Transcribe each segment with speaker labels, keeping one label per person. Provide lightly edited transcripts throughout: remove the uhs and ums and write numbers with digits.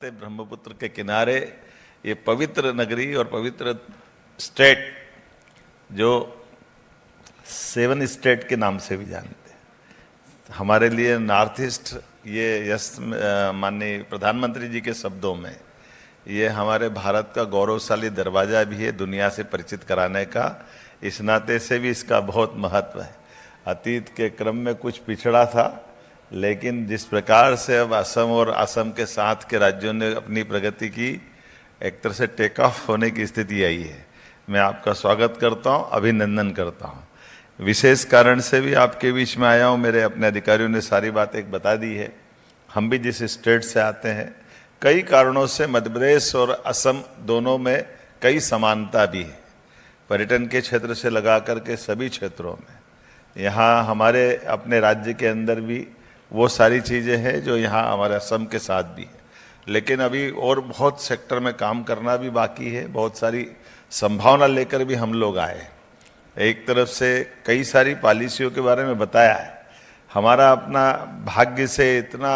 Speaker 1: ब्रह्मपुत्र के किनारे ये पवित्र नगरी और पवित्र स्टेट जो 7 स्टेट के नाम से भी जानते हैं, हमारे लिए नॉर्थ ईस्ट ये माननीय प्रधानमंत्री जी के शब्दों में ये हमारे भारत का गौरवशाली दरवाज़ा भी है दुनिया से परिचित कराने का। इस नाते से भी इसका बहुत महत्व है। अतीत के क्रम में कुछ पिछड़ा था, लेकिन जिस प्रकार से अब असम और असम के साथ के राज्यों ने अपनी प्रगति की, एक तरह से टेक ऑफ होने की स्थिति आई है। मैं आपका स्वागत करता हूं, अभिनंदन करता हूं। विशेष कारण से भी आपके बीच में आया हूं। मेरे अपने अधिकारियों ने सारी बातें बता दी है। हम भी जिस स्टेट से आते हैं, कई कारणों से मध्य प्रदेश और असम दोनों में कई समानता भी है। पर्यटन के क्षेत्र से लगा करके सभी क्षेत्रों में यहाँ हमारे अपने राज्य के अंदर भी वो सारी चीज़ें हैं जो यहाँ हमारे असम के साथ भी है। लेकिन अभी और बहुत सेक्टर में काम करना भी बाकी है। बहुत सारी संभावना लेकर भी हम लोग आए। एक तरफ से कई सारी पॉलिसियों के बारे में बताया है। हमारा अपना भाग्य से इतना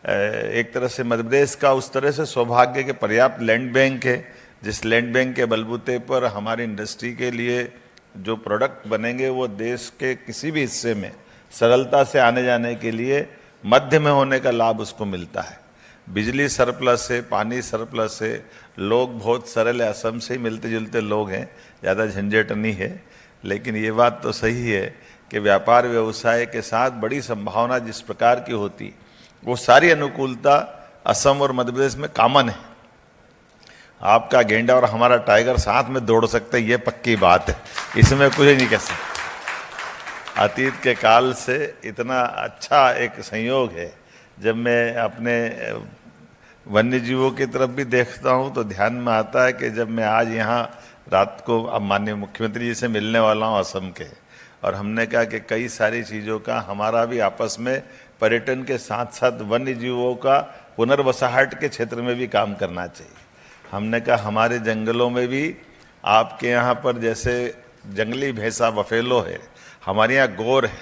Speaker 1: एक तरह से मध्य प्रदेश का उस तरह से सौभाग्य के पर्याप्त लैंड बैंक है, जिस लैंड बैंक के बलबूते पर हमारी इंडस्ट्री के लिए जो प्रोडक्ट बनेंगे वो देश के किसी भी हिस्से में सरलता से आने जाने के लिए मध्य में होने का लाभ उसको मिलता है। बिजली सरप्लस है, पानी सरप्लस है, लोग बहुत सरल है, असम से ही मिलते जुलते लोग हैं, ज़्यादा झंझट नहीं है। लेकिन ये बात तो सही है कि व्यापार व्यवसाय के साथ बड़ी संभावना जिस प्रकार की होती, वो सारी अनुकूलता असम और मध्य प्रदेश में कॉमन है। आपका गेंडा और हमारा टाइगर साथ में दौड़ सकते हैं, ये पक्की बात है, इसमें कुछ नहीं कह सकते। अतीत के काल से इतना अच्छा एक संयोग है। जब मैं अपने वन्य जीवों की तरफ भी देखता हूँ तो ध्यान में आता है कि जब मैं आज यहाँ रात को अब माननीय मुख्यमंत्री जी से मिलने वाला हूँ असम के, और हमने कहा कि कई सारी चीज़ों का हमारा भी आपस में पर्यटन के साथ साथ वन्य जीवों का पुनर्वसाहट के क्षेत्र में भी काम करना चाहिए। हमने कहा हमारे जंगलों में भी आपके यहाँ पर जैसे जंगली भैंसा बफेलो है, हमारे यहाँ गोर है,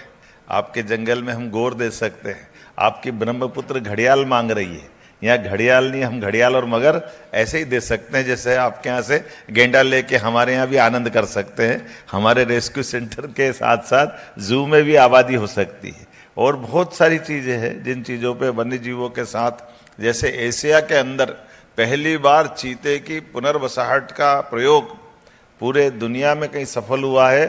Speaker 1: आपके जंगल में हम गोर दे सकते हैं। आपकी ब्रह्मपुत्र घड़ियाल मांग रही है, यहाँ घड़ियाल नहीं, हम घड़ियाल और मगर ऐसे ही दे सकते हैं जैसे आपके यहाँ से गेंडा लेके हमारे यहाँ भी आनंद कर सकते हैं। हमारे रेस्क्यू सेंटर के साथ साथ जू में भी आबादी हो सकती है। और बहुत सारी चीज़ें हैं जिन चीज़ों पे वन्य जीवों के साथ, जैसे एशिया के अंदर पहली बार चीते की पुनर्वसाहट का प्रयोग पूरे दुनिया में कहीं सफल हुआ है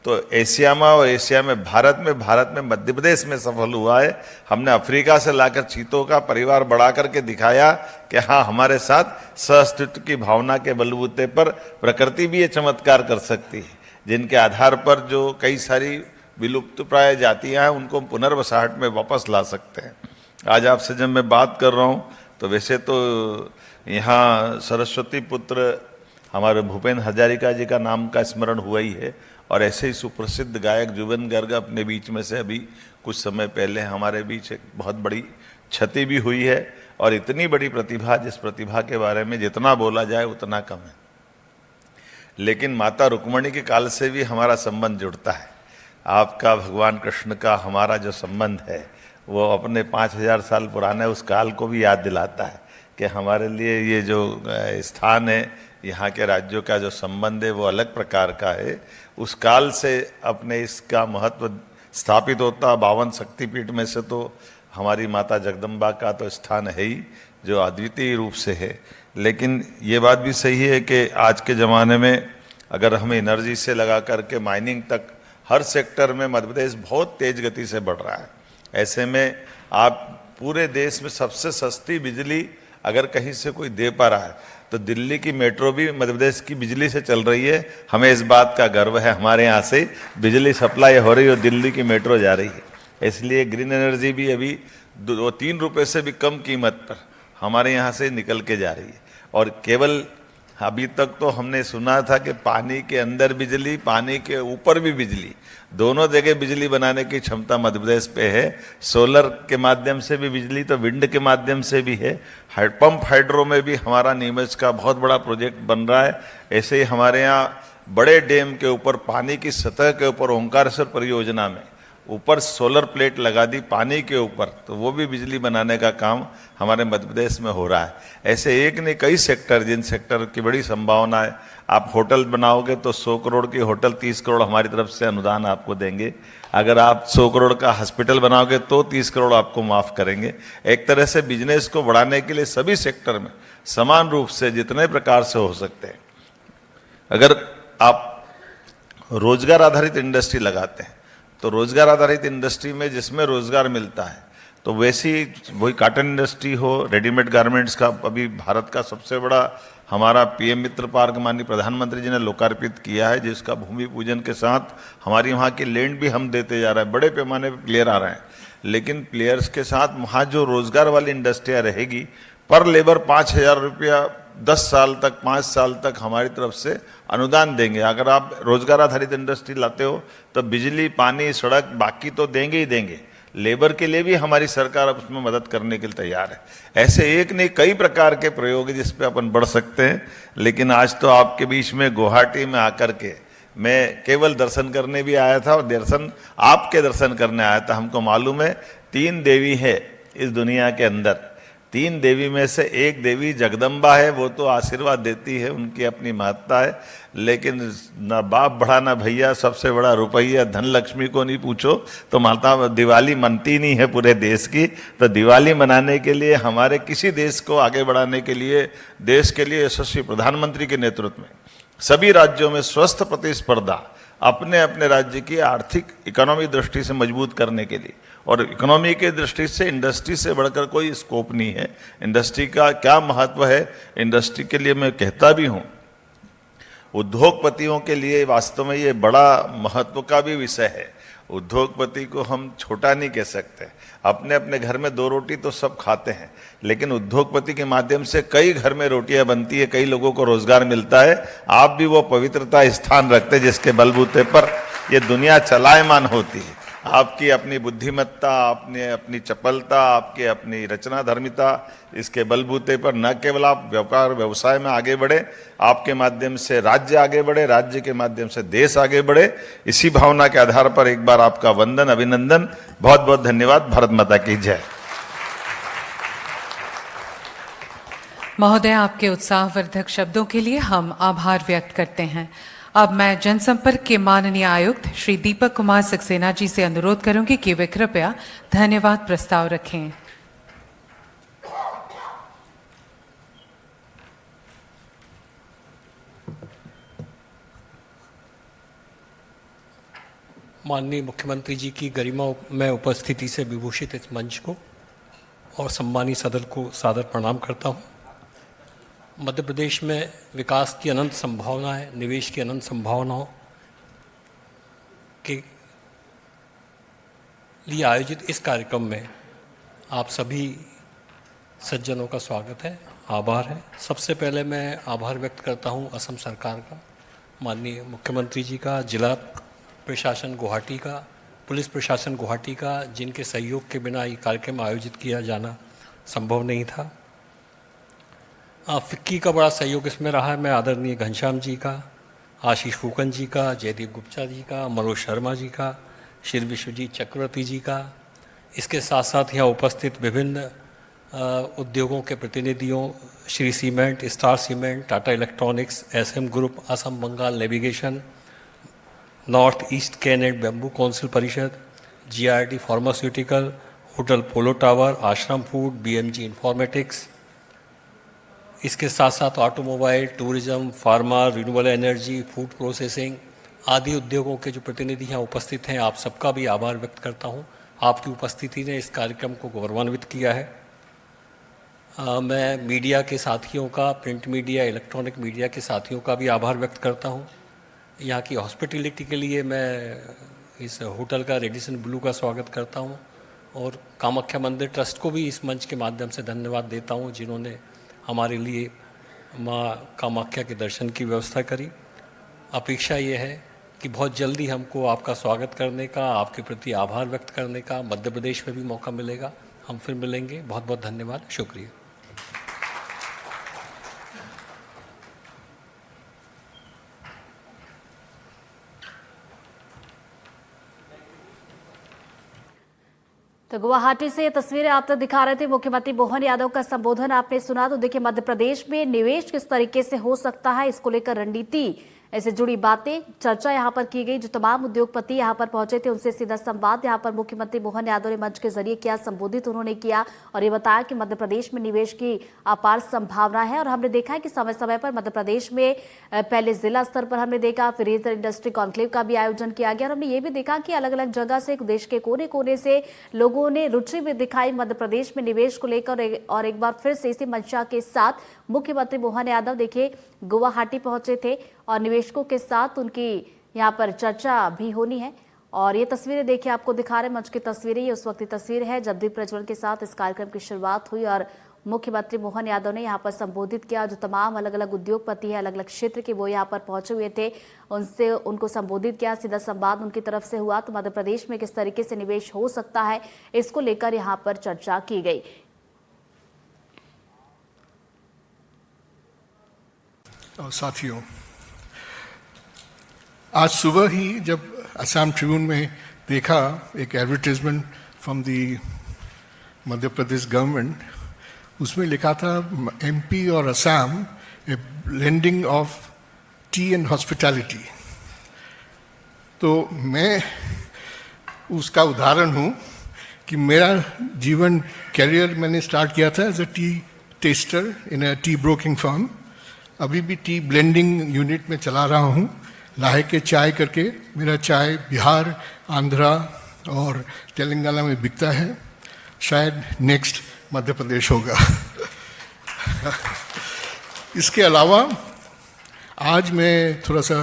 Speaker 1: तो एशिया में, और एशिया में भारत में मध्य प्रदेश में सफल हुआ है। हमने अफ्रीका से लाकर चीतों का परिवार बढ़ा करके दिखाया कि हाँ, हमारे साथ सहअस्तित्व की भावना के बलबूते पर प्रकृति भी ये चमत्कार कर सकती है, जिनके आधार पर जो कई सारी विलुप्त प्राय जातियाँ हैं उनको पुनर्वसाहट में वापस ला सकते हैं। आज आपसे जब मैं बात कर रहा हूँ तो वैसे तो यहाँ सरस्वती पुत्र हमारे भूपेन हजारिका जी का नाम का स्मरण हुआ ही है, और ऐसे ही सुप्रसिद्ध गायक जुबेन गर्ग अपने बीच में से अभी कुछ समय पहले हमारे बीच एक बहुत बड़ी क्षति भी हुई है। और इतनी बड़ी प्रतिभा, जिस प्रतिभा के बारे में जितना बोला जाए उतना कम है। लेकिन माता रुक्मणी के काल से भी हमारा संबंध जुड़ता है। आपका भगवान कृष्ण का हमारा जो संबंध है वो अपने 5000 साल पुराने उस काल को भी याद दिलाता है कि हमारे लिए ये जो स्थान है, यहाँ के राज्यों का जो संबंध है वो अलग प्रकार का है। उस काल से अपने इसका महत्व स्थापित होता। 52 शक्तिपीठ में से तो हमारी माता जगदम्बा का तो स्थान है ही, जो अद्वितीय रूप से है। लेकिन ये बात भी सही है कि आज के ज़माने में अगर हमें एनर्जी से लगा करके माइनिंग तक हर सेक्टर में मध्य प्रदेश बहुत तेज़ गति से बढ़ रहा है। ऐसे में आप पूरे देश में सबसे सस्ती बिजली अगर कहीं से कोई दे पा रहा है तो दिल्ली की मेट्रो भी मध्य प्रदेश की बिजली से चल रही है। हमें इस बात का गर्व है, हमारे यहाँ से बिजली सप्लाई हो रही है और दिल्ली की मेट्रो जा रही है। इसलिए ग्रीन एनर्जी भी अभी 2-3 रुपये से भी कम कीमत पर हमारे यहाँ से निकल के जा रही है। और केवल अभी तक तो हमने सुना था कि पानी के अंदर बिजली, पानी के ऊपर भी बिजली, दोनों जगह बिजली बनाने की क्षमता मध्य प्रदेश पे है। सोलर के माध्यम से भी बिजली, तो विंड के माध्यम से भी है। पंप हाइड्रो में भी हमारा नीमच का बहुत बड़ा प्रोजेक्ट बन रहा है। ऐसे ही हमारे यहाँ बड़े डैम के ऊपर, पानी की सतह के ऊपर ओंकारेश्वर परियोजना में ऊपर सोलर प्लेट लगा दी पानी के ऊपर, तो वो भी बिजली बनाने का काम हमारे मध्य प्रदेश में हो रहा है। ऐसे एक नहीं कई सेक्टर, जिन सेक्टर की बड़ी संभावना है। आप होटल बनाओगे तो 100 करोड़ की होटल 30 करोड़ हमारी तरफ से अनुदान आपको देंगे। अगर आप 100 करोड़ का हॉस्पिटल बनाओगे तो 30 करोड़ आपको माफ करेंगे। एक तरह से बिजनेस को बढ़ाने के लिए सभी सेक्टर में समान रूप से जितने प्रकार से हो सकते हैं, अगर आप रोजगार आधारित इंडस्ट्री लगाते हैं तो रोजगार आधारित इंडस्ट्री में जिसमें रोजगार मिलता है, तो वैसी वही कॉटन इंडस्ट्री हो, रेडीमेड गारमेंट्स का अभी भारत का सबसे बड़ा हमारा पीएम मित्र पार्क माननीय प्रधानमंत्री जी ने लोकार्पित किया है, जिसका भूमि पूजन के साथ हमारी वहाँ की लैंड भी हम देते जा रहे हैं। बड़े पैमाने पर प्लेयर आ रहे हैं, लेकिन प्लेयर्स के साथ वहाँ जो रोजगार वाली इंडस्ट्रियाँ रहेगी, पर लेबर 5,000 रुपया 10 साल तक 5 साल तक हमारी तरफ से अनुदान देंगे। अगर आप रोजगार आधारित इंडस्ट्री लाते हो तो बिजली, पानी, सड़क बाकी तो देंगे ही देंगे, लेबर के लिए भी हमारी सरकार उसमें मदद करने के लिए तैयार है। ऐसे एक नहीं कई प्रकार के प्रयोग जिस पे अपन बढ़ सकते हैं। लेकिन आज तो आपके बीच में गुवाहाटी में आकर के मैं केवल दर्शन करने भी आया था, और दर्शन आपके दर्शन करने आया था। हमको मालूम है 3 देवी है इस दुनिया के अंदर, 3 देवी में से एक देवी जगदम्बा है, वो तो आशीर्वाद देती है, उनकी अपनी महत्ता है। लेकिन ना बाप बड़ा ना भैया, सबसे बड़ा रुपया, धन लक्ष्मी को नहीं पूछो तो माता दिवाली मनती नहीं है पूरे देश की। तो दिवाली मनाने के लिए, हमारे किसी देश को आगे बढ़ाने के लिए, देश के लिए यशस्वी प्रधानमंत्री के नेतृत्व में सभी राज्यों में स्वस्थ प्रतिस्पर्धा अपने अपने राज्य की आर्थिक इकोनॉमी दृष्टि से मजबूत करने के लिए, और इकोनॉमी के दृष्टि से इंडस्ट्री से बढ़कर कोई स्कोप नहीं है। इंडस्ट्री का क्या महत्व है, इंडस्ट्री के लिए मैं कहता भी हूँ, उद्योगपतियों के लिए वास्तव में ये बड़ा महत्व का भी विषय है। उद्योगपति को हम छोटा नहीं कह सकते। अपने अपने घर में 2 रोटी तो सब खाते हैं, लेकिन उद्योगपति के माध्यम से कई घर में रोटियां बनती है, कई लोगों को रोजगार मिलता है। आप भी वो पवित्रता स्थान रखते हैं जिसके बलबूते पर ये दुनिया चलायमान होती है। आपकी अपनी बुद्धिमत्ता, आपने अपनी चपलता, आपकी अपनी रचना धर्मिता, इसके बलबूते पर न केवल आप व्यापार व्यवसाय में आगे बढ़े, आपके माध्यम से राज्य आगे बढ़े, राज्य के माध्यम से देश आगे बढ़े। इसी भावना के आधार पर एक बार आपका वंदन, अभिनंदन, बहुत बहुत धन्यवाद। भारत माता की जय।
Speaker 2: महोदय, आपके उत्साहवर्धक शब्दों के लिए हम आभार व्यक्त करते हैं। अब मैं जनसंपर्क के माननीय आयुक्त श्री दीपक कुमार सक्सेना जी से अनुरोध करूंगी कि वे कृपया धन्यवाद प्रस्ताव रखें।
Speaker 3: माननीय मुख्यमंत्री जी की गरिमा में उपस्थिति से विभूषित इस मंच को और सम्मानीय सदन को सादर प्रणाम करता हूँ। मध्य प्रदेश में विकास की अनंत संभावनाएं, निवेश की अनंत संभावनाओं के लिए आयोजित इस कार्यक्रम में आप सभी सज्जनों का स्वागत है, आभार है। सबसे पहले मैं आभार व्यक्त करता हूं असम सरकार का, माननीय मुख्यमंत्री जी का, जिला प्रशासन गुवाहाटी का, पुलिस प्रशासन गुवाहाटी का, जिनके सहयोग के बिना ये कार्यक्रम आयोजित किया जाना संभव नहीं था। फिक्की का बड़ा सहयोग इसमें रहा है। मैं आदरणीय घनश्याम जी का, आशीष फूकन जी का, जयदीप गुप्ता जी का, मनोज शर्मा जी का, श्री विश्वजीत चक्रवर्ती जी का, इसके साथ साथ यहाँ उपस्थित विभिन्न उद्योगों के प्रतिनिधियों, Shree Cement, Star Cement, Tata Electronics, SM Group, Assam Bengal Navigation, North East Cane and Bamboo Council परिषद, GRD Pharmaceutical, Hotel Polo Tower, Ashram Food, BMG Informatics, इसके साथ साथ automobile, tourism, pharma, renewable energy, food processing आदि उद्योगों के जो प्रतिनिधि यहाँ उपस्थित हैं, आप सबका भी आभार व्यक्त करता हूँ। आपकी उपस्थिति ने इस कार्यक्रम को गौरवान्वित किया है। मैं मीडिया के साथियों का, प्रिंट मीडिया, इलेक्ट्रॉनिक मीडिया के साथियों का भी आभार व्यक्त करता हूँ। यहाँ की हॉस्पिटलिटी के लिए मैं इस होटल का, रेडिसन ब्लू का स्वागत करता हूँ, और कामाख्या मंदिर ट्रस्ट को भी इस मंच के माध्यम से धन्यवाद देता हूँ, जिन्होंने हमारे लिए माँ कामाख्या के दर्शन की व्यवस्था करी। अपेक्षा ये है कि बहुत जल्दी हमको आपका स्वागत करने का, आपके प्रति आभार व्यक्त करने का मध्य प्रदेश में भी मौका मिलेगा। हम फिर मिलेंगे। बहुत बहुत धन्यवाद, शुक्रिया।
Speaker 4: तो गुवाहाटी से ये तस्वीरें आप तक दिखा रहे थे। मुख्यमंत्री मोहन यादव का संबोधन आपने सुना। तो देखिए, मध्य प्रदेश में निवेश किस तरीके से हो सकता है, इसको लेकर रणनीति, इससे जुड़ी बातें, चर्चा यहाँ पर की गई। जो तमाम उद्योगपति यहाँ पर पहुंचे थे उनसे सीधा संवाद यहाँ पर मुख्यमंत्री मोहन यादव ने मंच के जरिए किया, संबोधित उन्होंने किया और ये बताया कि मध्य प्रदेश में निवेश की अपार संभावना है। और हमने देखा है कि समय समय पर मध्य प्रदेश में पहले जिला स्तर पर हमने देखा, फिर इंडस्ट्री कॉन्क्लेव का भी आयोजन किया गया और हमने ये भी देखा कि अलग अलग जगह से, देश के कोने कोने से लोगों ने रुचि भी दिखाई मध्य प्रदेश में निवेश को लेकर। और एक बार फिर से इसी मंशा के साथ मुख्यमंत्री मोहन यादव देखिए गुवाहाटी पहुंचे थे और निवेशकों के साथ उनकी यहां पर चर्चा भी होनी है। और ये तस्वीरें देखिए आपको दिखा रहे मंच की तस्वीरें, ये उस वक्त की तस्वीर है जब दीप प्रज्वलन के साथ इस कार्यक्रम की शुरुआत हुई और मुख्यमंत्री मोहन यादव ने यहाँ पर संबोधित किया। जो तमाम अलग अलग उद्योगपति हैं, अलग अलग क्षेत्र के, वो यहाँ पर पहुंचे हुए थे, उनसे उनको संबोधित किया, सीधा संवाद उनकी तरफ से हुआ। तो मध्य प्रदेश में किस तरीके से निवेश हो सकता है, इसको लेकर यहाँ पर चर्चा की गई।
Speaker 5: और साथियों, आज सुबह ही जब असम ट्रिब्यून में देखा एक advertisement from the Madhya Pradesh government, उसमें लिखा था एमपी और Assam a blending of tea and hospitality. तो मैं उसका उदाहरण हूँ कि मेरा जीवन करियर मैंने स्टार्ट किया था as a tea tester in a tea broking firm. अभी भी टी ब्लेंडिंग यूनिट में चला रहा हूँ, लाहे के चाय करके। मेरा चाय बिहार, आंध्रा और तेलंगाना में बिकता है। शायद नेक्स्ट मध्य प्रदेश होगा। इसके अलावा आज मैं थोड़ा सा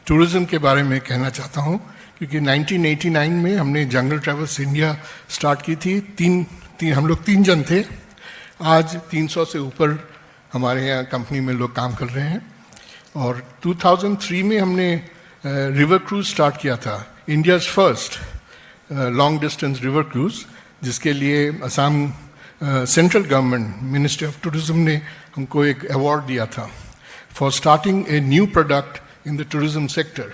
Speaker 5: टूरिज़्म के बारे में कहना चाहता हूँ, क्योंकि 1989 में हमने जंगल ट्रैवल्स इंडिया स्टार्ट की थी। हम लोग 3 जन थे। आज 300 से ऊपर हमारे यहाँ कंपनी में लोग काम कर रहे हैं। और 2003 में हमने रिवर क्रूज स्टार्ट किया था, India's first long distance river cruise, जिसके लिए Assam central government ministry of tourism ने हमको एक अवार्ड दिया था for starting a new product in the tourism sector.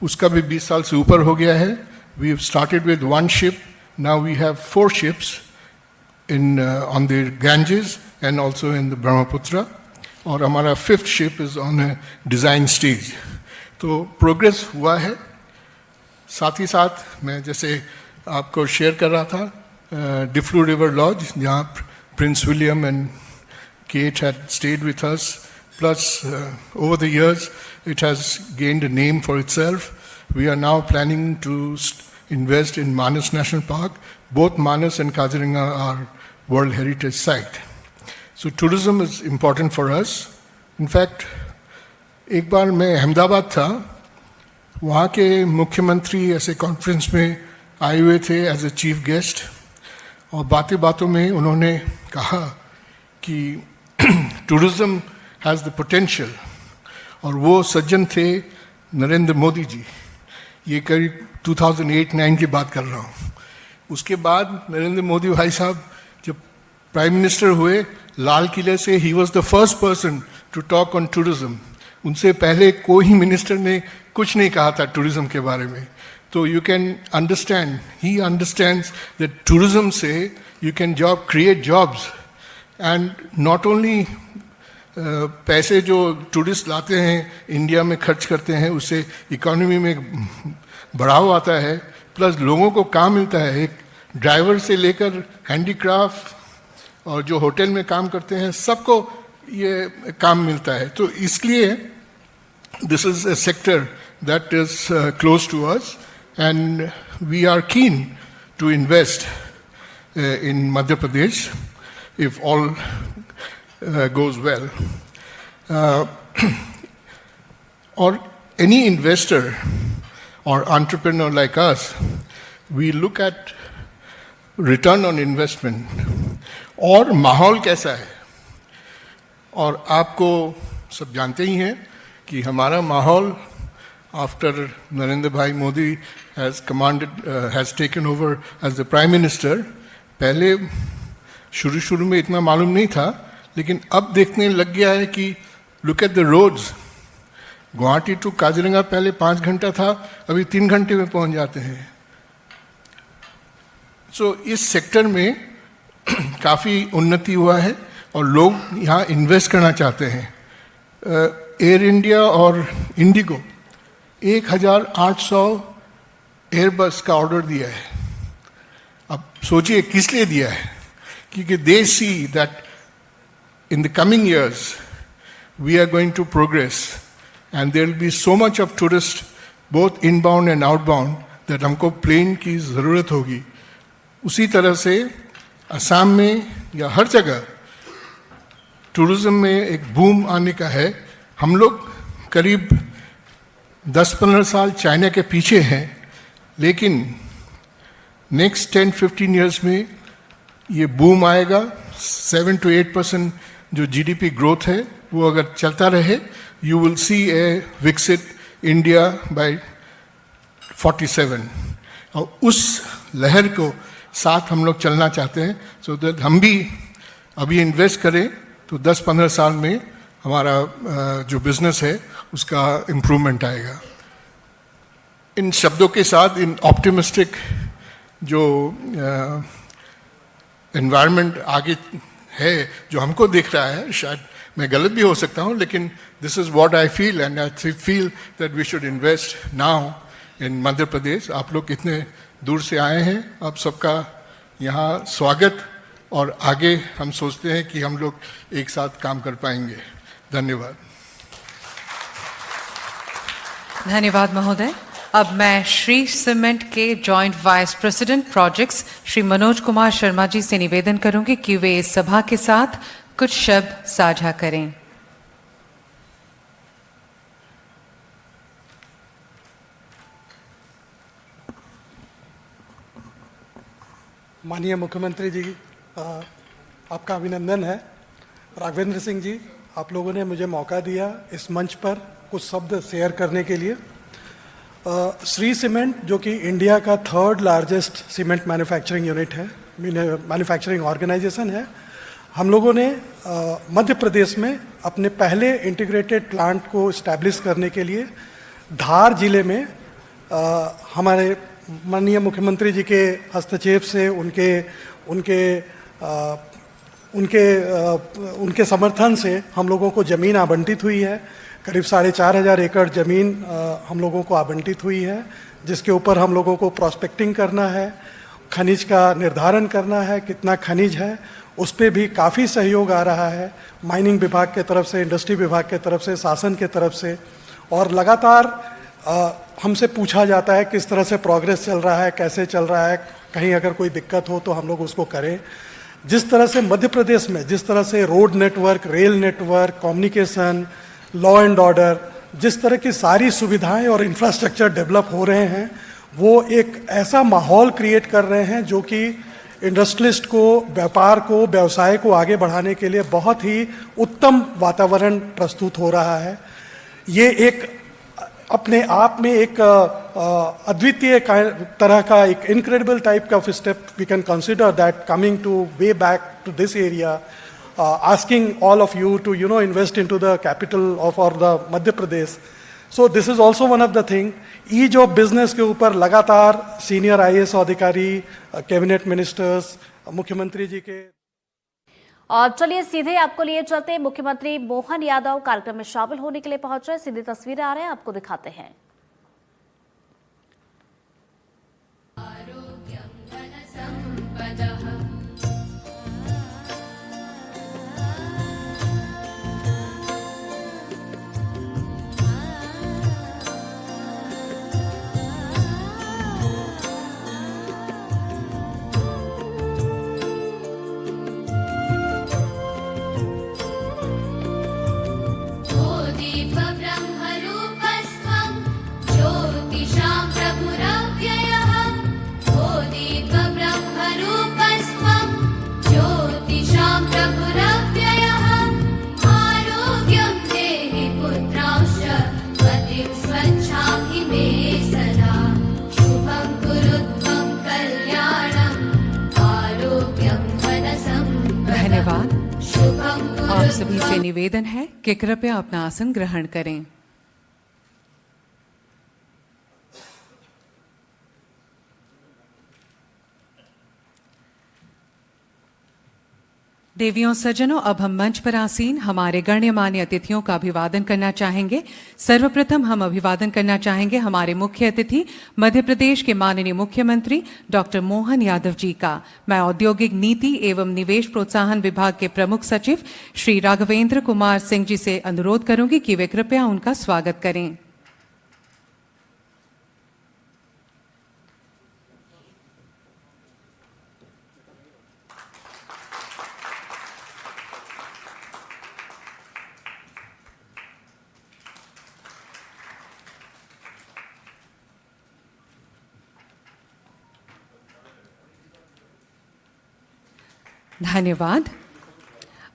Speaker 5: उसका भी 20 साल से ऊपर हो गया है। We have started with 1 ship, now we have 4 ships in on the Ganges and also in the Brahmaputra, और हमारा 5th ship is on a design stage। तो प्रोग्रेस हुआ है। साथ ही साथ मैं जैसे आपको शेयर कर रहा था डिफ्लू रिवर लॉज, जहाँ Prince William and Kate had stayed with us, plus over the years it has gained a name for itself. We are now planning to invest in Manas National Park. Both Manas and Kaziranga are World Heritage Site. So tourism is important for us. In fact, एक बार मैं अहमदाबाद था, वहाँ के मुख्यमंत्री ऐसे conference में आए हुए थे एज ए चीफ गेस्ट, और बातें बातों में उन्होंने कहा कि टूरिज्म हैज़ द पोटेंशियल। और वो सज्जन थे नरेंद्र मोदी जी। ये करीब 2008-9 की बात कर रहा हूँ। उसके बाद नरेंद्र मोदी भाई साहब जब प्राइम मिनिस्टर हुए, लाल किले से ही was the first person to talk on tourism. उनसे पहले कोई मिनिस्टर ने कुछ नहीं कहा था टूरिज्म के बारे में। तो you can understand, he understands that tourism से you can create jobs, and not only पैसे जो टूरिस्ट लाते हैं इंडिया में खर्च करते हैं, उससे इकोनॉमी में बढ़ावा आता है, प्लस लोगों को काम मिलता है। एक ड्राइवर से लेकर हैंडीक्राफ्ट और जो होटल में काम करते हैं, सबको ये काम मिलता है। तो इसलिए this is a sector that is close to us and we are keen to invest in Madhya Pradesh if all goes well. Or any investor or entrepreneur like us, we look at return on investment और माहौल कैसा है। और आपको सब जानते ही हैं कि हमारा माहौल आफ्टर नरेंद्र भाई Modi has taken over as the prime minister, पहले शुरू में इतना मालूम नहीं था, लेकिन अब देखने लग गया है कि look at the roads. Guwahati to Kaziranga पहले 5 घंटा था, अभी 3 घंटे में पहुंच जाते हैं। सो इस सेक्टर में काफ़ी उन्नति हुआ है और लोग यहाँ इन्वेस्ट करना चाहते हैं। एयर इंडिया और इंडिगो 1800 एयरबस का ऑर्डर दिया है। अब सोचिए किस लिए दिया है, क्योंकि they see that in the coming years we are going to progress and there will be so much of tourist both inbound and outbound that हमको प्लेन की ज़रूरत होगी। उसी तरह से असम में या हर जगह टूरिज्म में एक बूम आने का है। हम लोग करीब 10-15 साल चाइना के पीछे हैं, लेकिन नेक्स्ट 10-15 ईयर्स में ये बूम आएगा। 7 to 8% जो जीडीपी ग्रोथ है वो अगर चलता रहे, यू विल सी ए विकसित इंडिया बाय 47। और उस लहर को साथ हम लोग चलना चाहते हैं, सो दैट हम भी अभी इन्वेस्ट करें तो 10-15 साल में हमारा जो बिजनेस है उसका इम्प्रूवमेंट आएगा। इन शब्दों के साथ, इन ऑप्टिमिस्टिक जो एनवायरनमेंट आगे है जो हमको दिख रहा है, शायद मैं गलत भी हो सकता हूँ, लेकिन this is what I feel and I feel that we should invest now in Madhya Pradesh. आप लोग इतने दूर से आए हैं, आप सबका यहाँ स्वागत, और आगे हम सोचते हैं कि हम लोग एक साथ काम कर पाएंगे। धन्यवाद।
Speaker 2: धन्यवाद महोदय। अब मैं श्री सीमेंट के joint vice president projects Shri Manoj Kumar Sharma ji से निवेदन करूंगी कि वे इस सभा के साथ कुछ शब्द साझा करें।
Speaker 6: माननीय मुख्यमंत्री जी, आपका अभिनंदन है। राघवेंद्र सिंह जी, आप लोगों ने मुझे मौका दिया इस मंच पर कुछ शब्द शेयर करने के लिए। श्री सीमेंट जो कि इंडिया का 3rd largest cement manufacturing unit है, मैन्युफैक्चरिंग ऑर्गेनाइजेशन है। हम लोगों ने मध्य प्रदेश में अपने पहले इंटीग्रेटेड प्लांट को इस्टेब्लिश करने के लिए धार जिले में हमारे माननीय मुख्यमंत्री जी के हस्तक्षेप से उनके समर्थन से हम लोगों को ज़मीन आवंटित हुई है। करीब 4,500 एकड़ ज़मीन हम लोगों को आवंटित हुई है, जिसके ऊपर हम लोगों को प्रॉस्पेक्टिंग करना है, खनिज का निर्धारण करना है, कितना खनिज है, उस पर भी काफ़ी सहयोग आ रहा है माइनिंग विभाग के तरफ से, इंडस्ट्री विभाग के तरफ से, शासन के तरफ से। और लगातार हमसे पूछा जाता है किस तरह से प्रोग्रेस चल रहा है, कैसे चल रहा है, कहीं अगर कोई दिक्कत हो तो हम लोग उसको करें। जिस तरह से मध्य प्रदेश में जिस तरह से road network, rail network, communication, law and order, जिस तरह की सारी सुविधाएं और इंफ्रास्ट्रक्चर डेवलप हो रहे हैं, वो एक ऐसा माहौल क्रिएट कर रहे हैं जो कि इंडस्ट्रियलिस्ट को, व्यापार को, व्यवसाय को आगे बढ़ाने के लिए बहुत ही उत्तम वातावरण प्रस्तुत हो रहा है। ये एक अपने आप में एक अद्वितीय तरह का एक इनक्रेडिबल टाइप का step we can consider that coming to way back to this area, asking all of you to invest into the capital of or the Madhya Pradesh. So this is also one of the thing. Ease of business के ऊपर लगातार senior IAS अधिकारी, cabinet ministers, मुख्यमंत्री जी के।
Speaker 4: और चलिए सीधे आपको लिए चलते, मुख्यमंत्री मोहन यादव कार्यक्रम में शामिल होने के लिए पहुंच रहे। सीधी तस्वीरें आ रहे हैं, आपको दिखाते हैं।
Speaker 2: आप सभी से निवेदन है कि कृपया अपना आसन ग्रहण करें। देवियों सज्जनों, अब हम मंच पर आसीन हमारे गण्यमान्य अतिथियों का अभिवादन करना चाहेंगे। सर्वप्रथम हम अभिवादन करना चाहेंगे हमारे मुख्य अतिथि मध्य प्रदेश के माननीय मुख्यमंत्री डॉक्टर मोहन यादव जी का। मैं औद्योगिक नीति एवं निवेश प्रोत्साहन विभाग के प्रमुख सचिव श्री राघवेंद्र कुमार सिंह जी से अनुरोध करूंगी कि वे कृपया उनका स्वागत करें। धन्यवाद।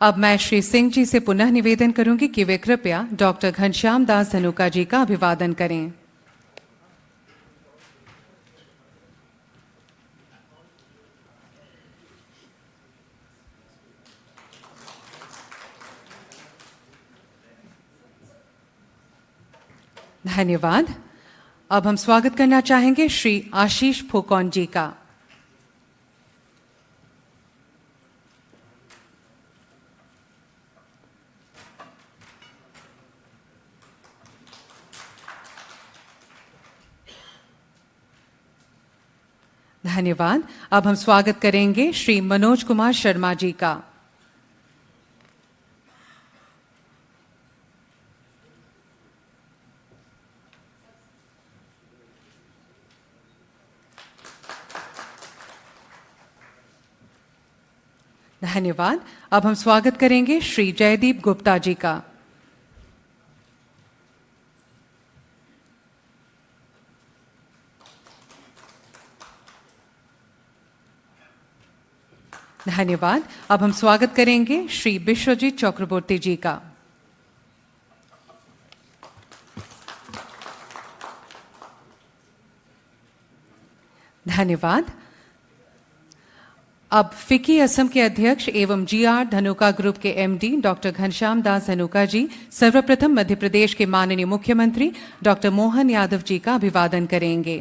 Speaker 2: अब मैं श्री सिंह जी से पुनः निवेदन करूंगी कि वे कृपया डॉक्टर घनश्याम दास धनुका जी का अभिवादन करें। धन्यवाद। अब हम स्वागत करना चाहेंगे श्री आशीष फुकौन जी का। धन्यवाद। अब हम स्वागत करेंगे श्री मनोज कुमार शर्मा जी का। धन्यवाद। अब हम स्वागत करेंगे श्री जयदीप गुप्ता जी का। धन्यवाद। अब हम स्वागत करेंगे श्री विश्वजीत चक्रवर्ती जी का। धन्यवाद। अब फिकी असम के अध्यक्ष एवं GR धनुका ग्रुप के MD डॉक्टर घनश्याम दास धनुका जी सर्वप्रथम मध्य प्रदेश के माननीय मुख्यमंत्री डॉक्टर मोहन यादव जी का अभिवादन करेंगे।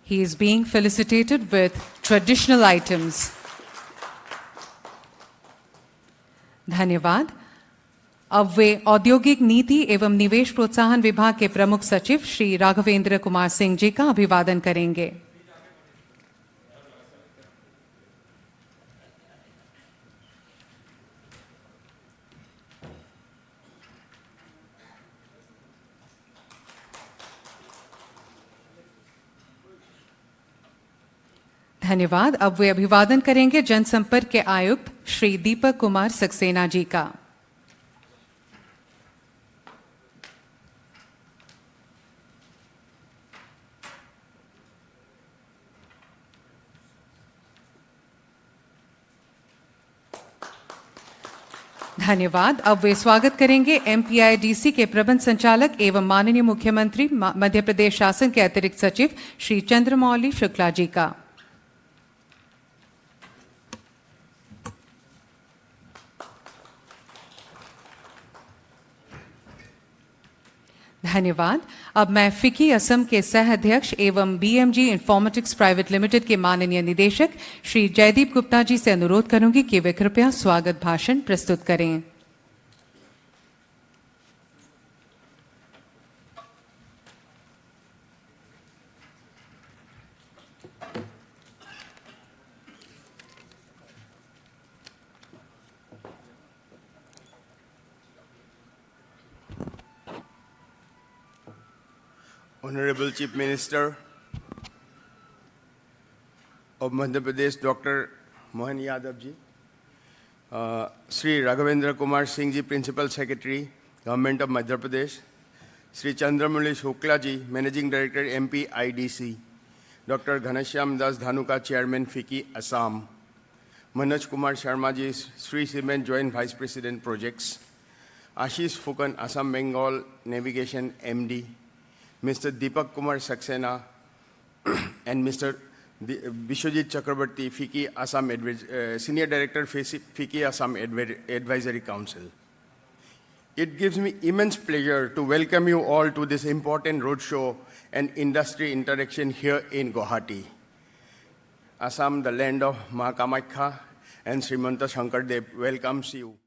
Speaker 2: He is being felicitated with traditional items. धन्यवाद। अब वे औद्योगिक नीति एवं निवेश प्रोत्साहन विभाग के प्रमुख सचिव श्री राघवेंद्र कुमार सिंह जी का अभिवादन करेंगे। धन्यवाद। अब वे अभिवादन करेंगे जनसंपर्क के आयुक्त श्री दीपक कुमार सक्सेना जी का। धन्यवाद। अब वे स्वागत करेंगे MPIDC के प्रबंध संचालक एवं माननीय मुख्यमंत्री मध्य प्रदेश शासन के अतिरिक्त सचिव श्री चंद्रमौली शुक्ला जी का। धन्यवाद। अब मैं फिकी असम के सह अध्यक्ष एवं BMG इन्फॉर्मेटिक्स प्राइवेट लिमिटेड के माननीय निदेशक श्री जयदीप गुप्ता जी से अनुरोध करूंगी कि वे कृपया स्वागत भाषण प्रस्तुत करें।
Speaker 7: Honorable Chief Minister of Madhya Pradesh, Dr. Mohan Yadav ji, Sri Raghavendra Kumar Singh ji, Principal Secretary, Government of Madhya Pradesh, Sri Chandramuli Shukla ji, Managing Director, MPIDC, Dr. Ghanashyam Das Dhanuka, Chairman, FICCI, Assam, Manoj Kumar Sharma ji, Sri Cement Joint Vice President Projects, Ashish Fukan, Assam Bengal Navigation MD, Mr. Deepak Kumar Saxena and Mr. Vishwajit Chakrabarti, FICCI Assam Senior Director, FICCI Assam Advisory Council. It gives me immense pleasure to welcome you all to this important roadshow and industry interaction here in Guwahati. Assam, the land of Ma Kamakhya and Srimanta Shankardev, welcomes you.